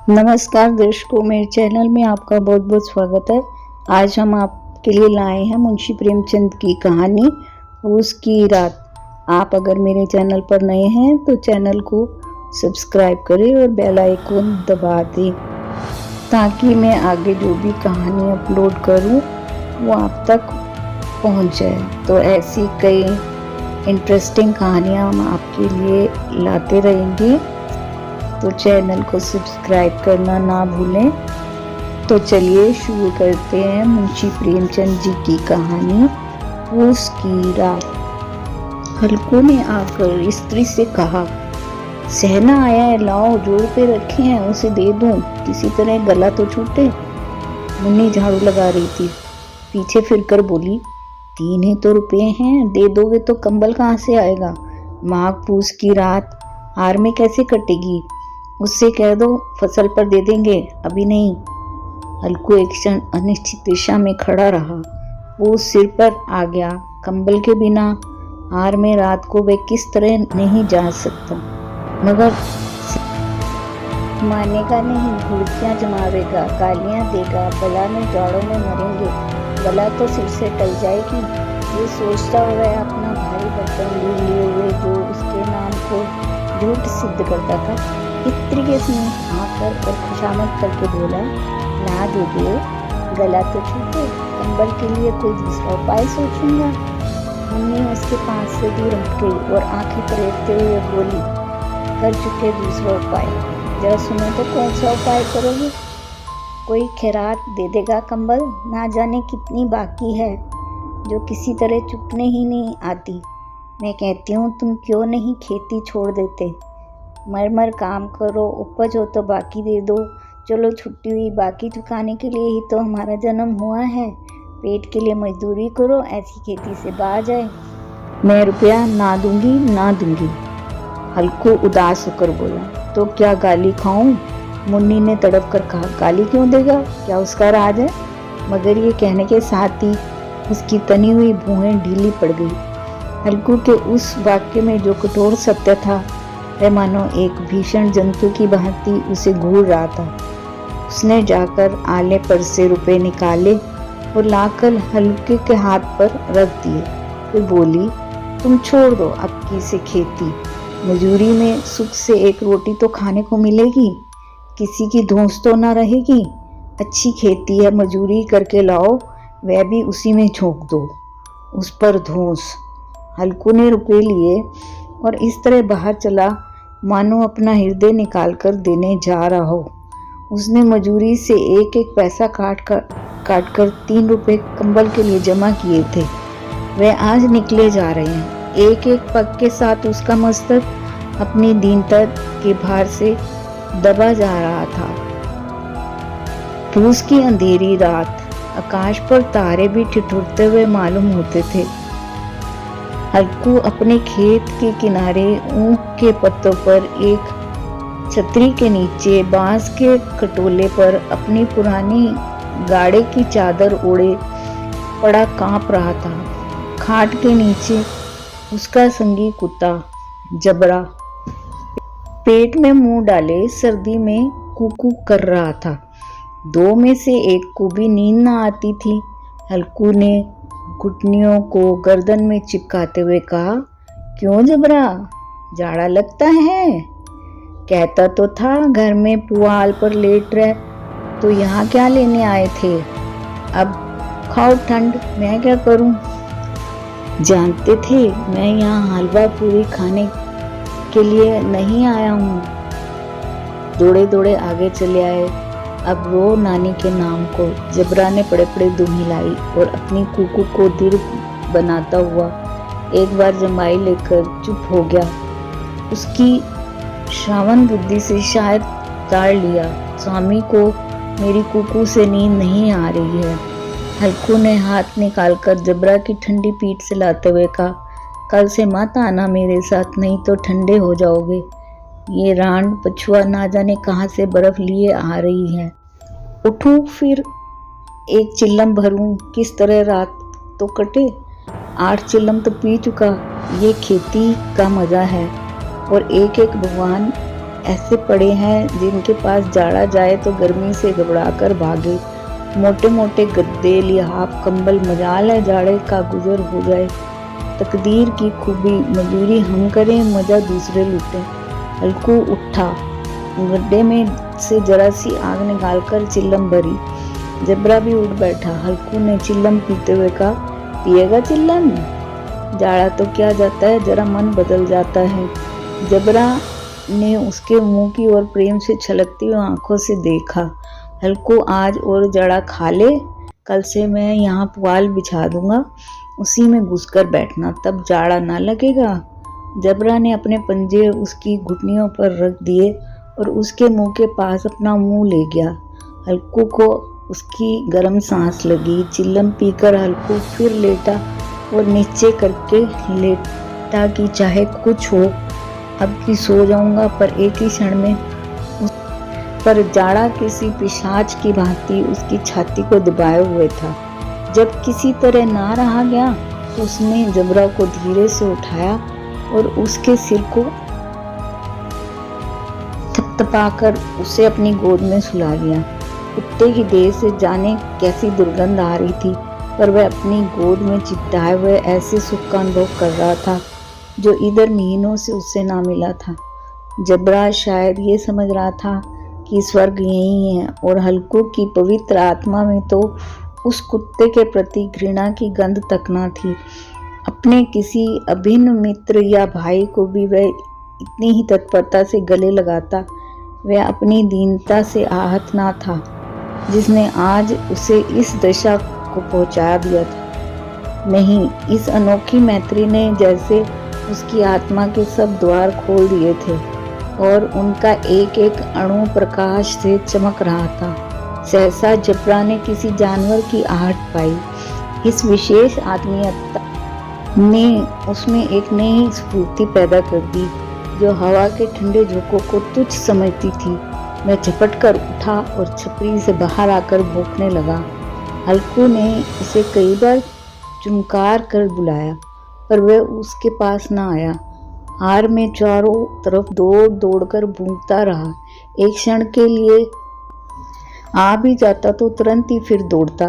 नमस्कार दर्शकों, मेरे चैनल में आपका बहुत बहुत स्वागत है। आज हम आपके लिए लाए हैं मुंशी प्रेमचंद की कहानी फूस की रात। आप अगर मेरे चैनल पर नए हैं तो चैनल को सब्सक्राइब करें और बेल आइकन दबा दें ताकि मैं आगे जो भी कहानी अपलोड करूं वो आप तक पहुंच जाए। तो ऐसी कई इंटरेस्टिंग कहानियां हम आपके लिए लाते रहेंगे, तो चैनल को सब्सक्राइब करना ना भूलें। तो चलिए शुरू करते हैं मुंशी प्रेमचंद जी की कहानी फूस की रात। हल्कू ने आकर स्त्री से कहा, सहना आया है, लाओ, जोड़ पे रखे हैं, उसे दे दूं, किसी तरह गला तो छूटे। मुन्नी झाड़ू लगा रही थी, पीछे फिरकर बोली, 3 ही तो रुपए हैं, दे दोगे तो कंबल कहाँ से आएगा? माघ फूस की रात हार में कैसे कटेगी? उससे कह दो फसल पर दे देंगे, अभी नहीं। हल्कू एक क्षण अनिश्चित दिशा में खड़ा रहा। वो सिर पर आ गया। कंबल के बिना हार में रात को वह किस तरह नहीं जा सकता, मगर मानेगा नहीं, घुड़कियां जमावेगा, गालियां देगा, बला में जाड़ों में मरेंगे, बला तो सिर से टल जाएगी। ये सोचता हुआ अपना भारी बर्तन लिए हुए जो उसके नाम को झूठ सिद्ध करता था, इतने से आकर और खुशामद करके बोला, ना दीजिए, गला तो छूटे, कंबल के लिए कोई दूसरा उपाय सोचूंगा। मुन्नी उसके पास से दूर हट गई और आंखें परेटते हुए बोली, कर चुके दूसरा उपाय, जरा सुनो तो कौन सा उपाय करोगे? कोई खैरात दे देगा कंबल, ना जाने कितनी बाकी है जो किसी तरह चुकने ही नहीं आती। मैं कहती हूँ तुम क्यों नहीं खेती छोड़ देते, मर काम करो, उपज हो तो बाकी दे दो। चलो छुट्टी हुई, बाकी चुकाने के लिए ही तो हमारा जन्म हुआ है, पेट के लिए मजदूरी करो, ऐसी खेती से बाज आए। मैं रुपया ना दूंगी, ना दूंगी, हल्कू उदास होकर बोला। तो क्या गाली खाऊं? मुन्नी ने तड़प कर कहा, गाली क्यों देगा, क्या उसका राज है? मगर ये कहने के साथ ही उसकी तनी हुई भुएं ढीली पड़ गई। हल्कू के उस वाक्य में जो कठोर सत्य था वह मानो एक भीषण जंतु की भांति उसे घूर रहा था। उसने जाकर आले पर से रुपए निकाले और लाकर हल्के के हाथ पर रख दिए। फिर बोली, तुम छोड़ दो अब की से खेती, मजूरी में सुख से एक रोटी तो खाने को मिलेगी, किसी की धौंस तो ना रहेगी। अच्छी खेती है, मजूरी करके लाओ, वह भी उसी में झोंक दो, उस पर धौंस। हल्कू ने रुपए लिए और इस तरह बाहर चला मानो अपना हृदय निकाल कर देने जा रहा हो। उसने मजूरी से एक एक पैसा काट कर 3 रुपए कंबल के लिए जमा किए थे। वह आज निकले जा रहे हैं। एक एक पग के साथ उसका मस्तक अपनी दीनता के भार से दबा जा रहा था। फूस की अंधेरी रात, आकाश पर तारे भी ठिठुरते हुए मालूम होते थे। हल्कू अपने खेत के किनारे ऊख के पत्तों पर एक छतरी के नीचे बांस के खटोले पर अपनी पुरानी गाड़े की चादर ओढ़े पड़ा कांप रहा था। खाट के नीचे उसका संगी कुत्ता जबरा पेट में मुंह डाले सर्दी में कुकू कर रहा था। 2 में से एक को भी नींद ना आती थी। हल्कू ने घुटनियों को गर्दन में चिपकाते हुए कहा, क्यों जबरा, जाड़ा लगता है? कहता तो था घर में पुआल पर लेट रहे, तो यहाँ क्या लेने आए थे? अब खाओ ठंड, मैं क्या करूं? जानते थे मैं यहाँ हलवा पूरी खाने के लिए नहीं आया हूँ। दौड़े दौड़े आगे चले आए। अब रो नानी के नाम को। जबरा ने पड़े पड़े दुम हिलाई और अपनी कुकू को दिल बनाता हुआ एक बार जमाई लेकर चुप हो गया। उसकी श्रावण बुद्धि से शायद ताड़ लिया, स्वामी को मेरी कुकू से नींद नहीं आ रही है। हल्कू ने हाथ निकालकर जबरा की ठंडी पीठ से लाते हुए कहा, कल से मत आना मेरे साथ, नहीं तो ठंडे हो जाओगे। ये रांड पछुआ ना जाने कहाँ से बर्फ लिए आ रही है। उठूं फिर एक चिल्लम भरूं, किस तरह रात तो कटे। 8 चिल्लम तो पी चुका। ये खेती का मजा है और एक एक भगवान ऐसे पड़े हैं जिनके पास जाड़ा जाए तो गर्मी से घबराकर भागे। मोटे मोटे गद्दे, लिहाफ, कंबल, मजाल है जाड़े का गुजर हो जाए। तकदीर की खूबी, मजूरी हम करें, मजा दूसरे लूटें। हल्कू उठा, गड्ढे में से जरा सी आग निकालकर चिल्लम भरी। जबरा भी उठ बैठा। हल्कू ने चिल्लम पीते हुए कहा, पिएगा चिल्लम? जाड़ा तो क्या जाता है, जरा मन बदल जाता है। जबरा ने उसके मुंह की ओर प्रेम से छलकती हुई आंखों से देखा। हल्कू, आज और जाड़ा खा ले, कल से मैं यहाँ पुआल बिछा दूंगा, उसी में घुसकर बैठना, तब जाड़ा ना लगेगा। जबरा ने अपने पंजे उसकी घुटनियों पर रख दिए और उसके मुंह के पास अपना मुंह ले गया। हल्कू को उसकी गर्म सांस लगी। चिल्लम पीकर हल्कू फिर लेटा और नीचे करके लेटा कि चाहे कुछ हो, अब की सो जाऊंगा, पर एक ही क्षण में पर जाड़ा किसी पिशाच की भांति उसकी छाती को दबाए हुए था। जब किसी तरह ना रहा गया तो उसने जबरा को धीरे से उठाया और उसके सिर को थपथपाकर उसे अपनी गोद में सुला लिया। कुत्ते की देह से जाने कैसी दुर्गंध आ रही थी, पर वह अपनी गोद में चिपटाए हुए ऐसे सुख का अनुभव कर रहा था जो इधर महीनों से उससे ना मिला था। जबरा शायद ये समझ रहा था कि स्वर्ग यही है, और हल्कू की पवित्र आत्मा में तो उस कुत्ते के प्रति घृणा की गंध तक न थी। अपने किसी अभिन्न मित्र या भाई को भी वह इतनी ही तत्परता से गले लगाता। वह अपनी दीनता से आहत ना था जिसने आज उसे इस दशा को पहुंचा दिया था। नहीं, इस अनोखी मैत्री ने जैसे उसकी आत्मा के सब द्वार खोल दिए थे और उनका एक एक अणु प्रकाश से चमक रहा था। सहसा जबरा ने किसी जानवर की आहट पाई। इस विशेष आत्मीयता ने उसमें एक नई स्फूर्ति पैदा कर दी जो हवा के ठंडे झोंकों को तुच्छ समझती थी। मैं झपट कर उठा और छपरी से बाहर आकर भौंकने लगा। हल्कू ने उसे कई बार चुमकार कर बुलाया, पर वह उसके पास न आया। हार में चारों तरफ दौड़ दौड़ कर भूखता रहा। एक क्षण के लिए आ भी जाता तो तुरंत ही फिर दौड़ता।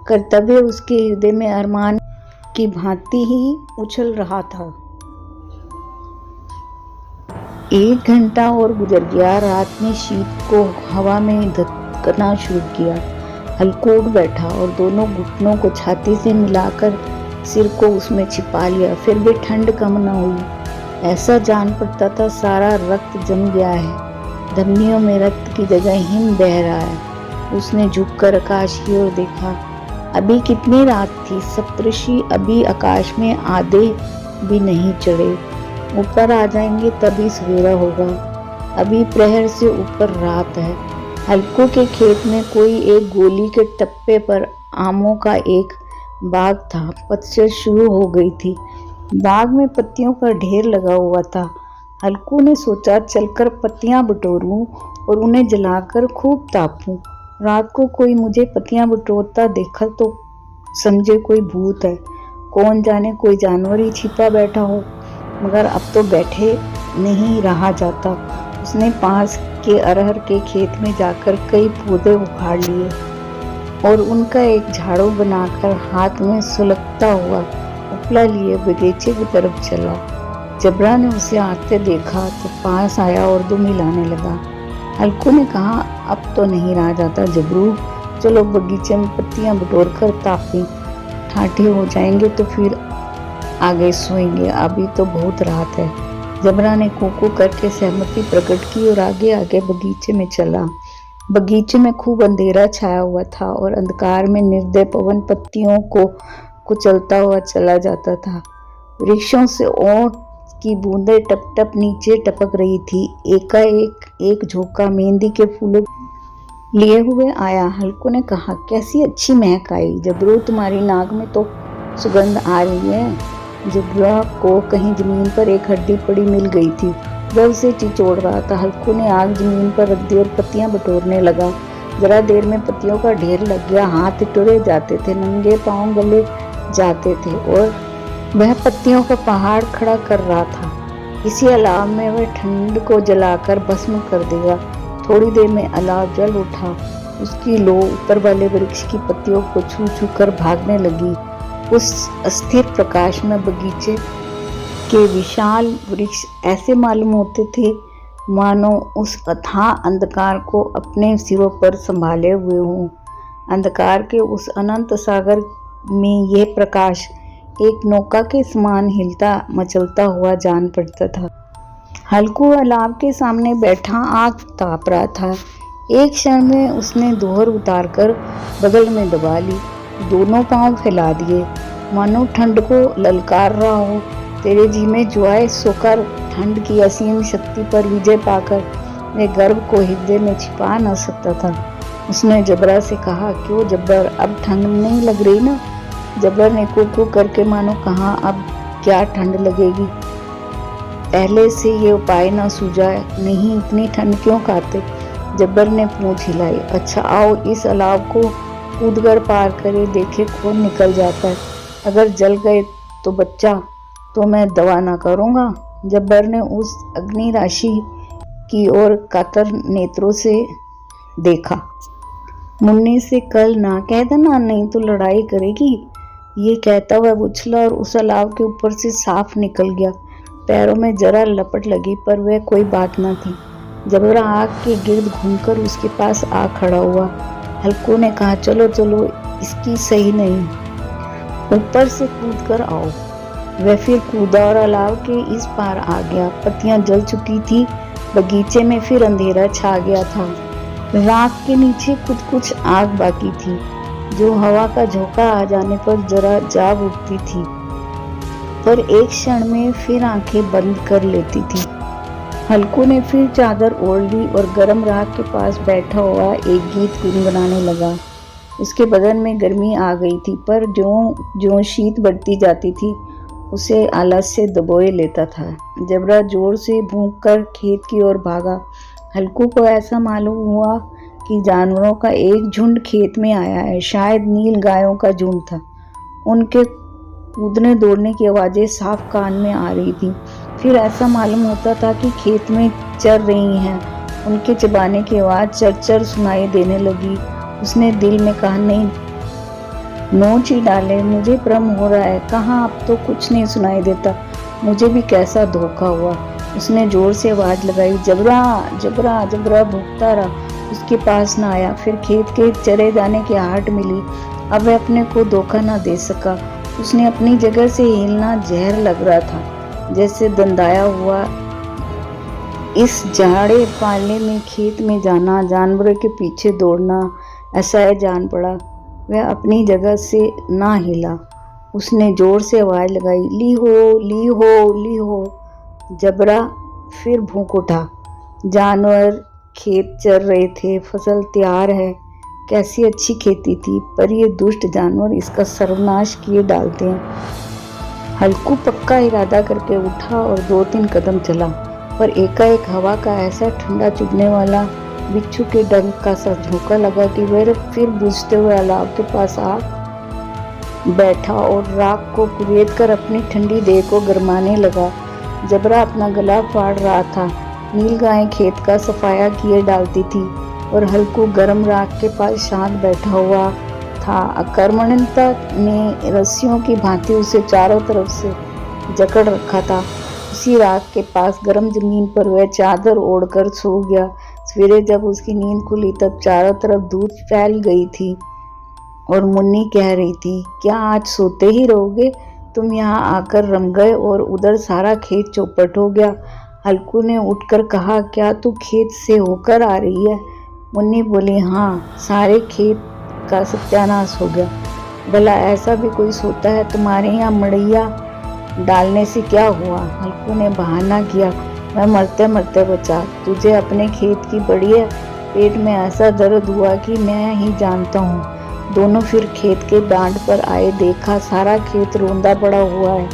कर्तव्य उसके हृदय में अरमान की भांति ही उछल रहा था। 1 घंटा और गुजर गया। रात में शीत को हवा में धकना शुरू किया। हल्कू उठ बैठा और दोनों घुटनों को छाती से मिलाकर सिर को उसमें छिपा लिया। फिर भी ठंड कम न हुई। ऐसा जान पड़ता था सारा रक्त जम गया है, धमनियों में रक्त की जगह हिम बह रहा है। उसने झुककर आकाश की ओर देखा। अभी कितनी रात थी। सप्तऋषि अभी आकाश में आधे भी नहीं चढ़े। ऊपर आ जाएंगे तभी सवेरा होगा। अभी प्रहर से ऊपर रात है। हल्कू के खेत में कोई एक गोली के टप्पे पर आमों का एक बाग था। पतझड़ शुरू हो गई थी। बाग में पत्तियों का ढेर लगा हुआ था। हल्कू ने सोचा चलकर पत्तियां बटोरूं और उन्हें जलाकर खूब तापूं। रात को कोई मुझे पत्तियां बटोरता देखा तो समझे कोई भूत है। कौन जाने कोई जानवर ही छिपा बैठा हो, मगर अब तो बैठे नहीं रहा जाता। उसने पास के अरहर के खेत में जाकर कई पौधे उखाड़ लिए और उनका एक झाड़ू बनाकर हाथ में सुलगता हुआ उपला लिए बगीचे की तरफ चला। जबरा ने उसे आते देखा तो पास आया और दुम हिलाने लगा। हल्कू ने कहा, अब तो नहीं रहा जाता जबरू, चलो बगीचे में पत्तियां बटोर कर तापें, ठाठे हो जाएंगे तो फिर आगे सोएंगे, अभी तो बहुत रात है। जबरा ने कूकू करके सहमति प्रकट की और आगे आगे बगीचे में चला। बगीचे में खूब अंधेरा छाया हुआ था और अंधकार में निर्दय पवन पत्तियों को कुचलता हुआ चला जाता था। वृक्षों से ओंठ की बूंदें टप टप नीचे टपक रही थी। एकाएक एक झोंका मेहंदी के फूलों लिए हुए आया। हल्कू ने कहा, कैसी अच्छी महक आई। जबरू, तुम्हारी नाक में तो सुगंध आ रही है। जबरा को कहीं जमीन पर एक हड्डी पड़ी मिल गई थी। वह उसे चिचोड़ रहा था। हल्कू ने आग जमीन पर रख दी और पत्तियां बटोरने लगा। जरा देर में पत्तियों का ढेर लग गया। हाथ टुरे जाते थे, नंगे पांव गले जाते थे और वह पत्तियों का पहाड़ खड़ा कर रहा था। इसी अलाव में वह ठंड को जलाकर भस्म कर देगा। थोड़ी देर में अलाव जल उठा। उसकी लौ ऊपर वाले वृक्ष की पत्तियों को छू छू कर भागने लगी। उस अस्थिर प्रकाश में बगीचे के विशाल वृक्ष ऐसे मालूम होते थे मानो उस अथाह अंधकार को अपने सिरों पर संभाले हुए हों। अंधकार के उस अनंत सागर में यह प्रकाश एक नौका के समान हिलता मचलता हुआ जान पड़ता था। हल्कू अलाव के सामने बैठा आग ताप रहा था। एक क्षण में उसने दोहर उतारकर बगल में दबा ली, दोनों पांव फैला दिए, मानो ठंड को ललकार रहा हो। तेरे जी में जुआए सोकर ठंड की असीम शक्ति पर विजय पाकर वह गर्व को हृदय में छिपा न सकता था। उसने जबरा से कहा, क्यों जब्बर, अब ठंड नहीं लग रही ना? जब्बर ने कू करके मानो कहा, अब क्या ठंड लगेगी, पहले से ये उपाय न सूझा है। नहीं, इतनी ठंड क्यों खाते? जब्बर ने पूंछ हिलाई। अच्छा आओ इस अलाव को कूदकर पार करे, देखे कौन निकल जाता है। अगर जल गए तो बच्चा, तो मैं दवा ना करूँगा। जब्बर ने उस अग्नि राशि की ओर कातर नेत्रों से देखा। मुन्नी से कल ना कह देना, नहीं तो लड़ाई करेगी। ये कहता हुआ उछला और उस अलाव के ऊपर से साफ निकल गया। पैरों में जरा लपट लगी पर वह कोई बात न थी। जबरा आग के गिर्द घूमकर उसके पास आ खड़ा हुआ। हल्कू ने कहा, चलो चलो, इसकी सही नहीं, ऊपर से कूद कर आओ। वह फिर कूदा और अलाव के इस पार आ गया। पत्तियां जल चुकी थी। बगीचे में फिर अंधेरा छा गया था। राख के नीचे कुछ आग बाकी थी, जो हवा का झोंका आ जाने पर जरा जाग उठती थी, पर एक क्षण में फिर आंखें बंद कर लेती थी। हल्कू ने फिर चादर ओढ़ ली और गर्म राख के पास बैठा हुआ एक गीत गुनगुनाने लगा। उसके बदन में गर्मी आ गई थी, पर ज्यों शीत बढ़ती जाती थी उसे आलस्य दबोए लेता था। जबरा जोर से भूख कर खेत की ओर भागा। हल्कू को ऐसा मालूम हुआ कि जानवरों का एक झुंड खेत में आया है। शायद नील गायों का झुंड था। उनके कूदने दौड़ने की आवाज़ें साफ कान में आ रही थी। फिर ऐसा मालूम होता था कि खेत में चर रही हैं। उनके चबाने की आवाज़ चरचर सुनाई देने लगी। उसने दिल में कहा, नहीं, नोच ही डाले, मुझे भ्रम हो रहा है। कहाँ, अब तो कुछ नहीं सुनाई देता। मुझे भी कैसा धोखा हुआ। उसने जोर से आवाज़ लगाई, जबरा जबरा। जबरा भूखता रहा, उसके पास न आया। फिर खेत के चरे जाने की आहट मिली। अब वह अपने को धोखा न दे सका। उसने अपनी जगह से हिलना जहर लग रहा था, जैसे दंदाया हुआ। इस जाड़े पाले में खेत में जाना, जानवरों के पीछे दौड़ना, ऐसा है जान पड़ा। वह अपनी जगह से ना हिला। उसने जोर से आवाज़ लगाई, ली हो ली हो ली हो। जबरा फिर भूख उठा। जानवर खेत चर रहे थे, फसल तैयार है। कैसी अच्छी खेती थी, पर ये दुष्ट जानवर इसका सर्वनाश किए डालते हैं। हल्कू पक्का इरादा करके उठा और 2-3 कदम चला, पर एकाएक हवा का ऐसा ठंडा चुभने वाला बिच्छू के डंक का सा झोंका लगा कि वह फिर बुझते हुए अलाव के पास आ बैठा और राख को कुरेद कर अपनी ठंडी देह को गरमाने लगा। जबरा अपना गला फाड़ रहा था। नील गाय खेत का सफाया किए डालती थी और हल्कू गर्म राख के पास शांत बैठा हुआ था। अकर्मण्यता ने रस्सियों की भांति उसे चारों तरफ से जकड़ रखा था। उसी राख के पास गर्म जमीन पर वह चादर ओढ़कर सो गया। सवेरे जब उसकी नींद खुली तब चारों तरफ धूप फैल गई थी और मुन्नी कह रही थी, क्या आज सोते ही रहोगे? तुम यहाँ आकर रम गए और उधर सारा खेत चौपट हो गया। हल्कू ने उठकर कहा, क्या तू खेत से होकर आ रही है? मुन्नी बोली, हाँ, सारे खेत का सत्यानाश हो गया। भला ऐसा भी कोई सोता है? तुम्हारे यहाँ मड़ैया डालने से क्या हुआ? हल्कू ने बहाना किया, मैं मरते मरते बचा। तुझे अपने खेत की बड़ी है। पेट में ऐसा दर्द हुआ कि मैं ही जानता हूँ। दोनों फिर खेत के डांड पर आए। देखा सारा खेत रोंदा पड़ा हुआ है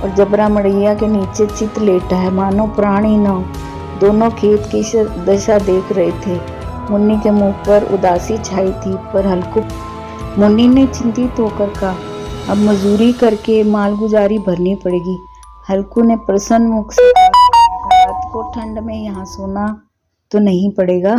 और जबरा मड़ैया के नीचे चित लेटा है, मानो प्राण ही न हो। दोनों खेत की दशा देख रहे थे। मुन्नी के मुंह पर उदासी छाई थी, पर हल्कू मुन्नी ने चिंतित होकर कहा, अब मजदूरी करके मालगुजारी भरनी पड़ेगी। हल्कू ने प्रसन्न मुख से कहा, को ठंड में यहाँ सोना तो नहीं पड़ेगा।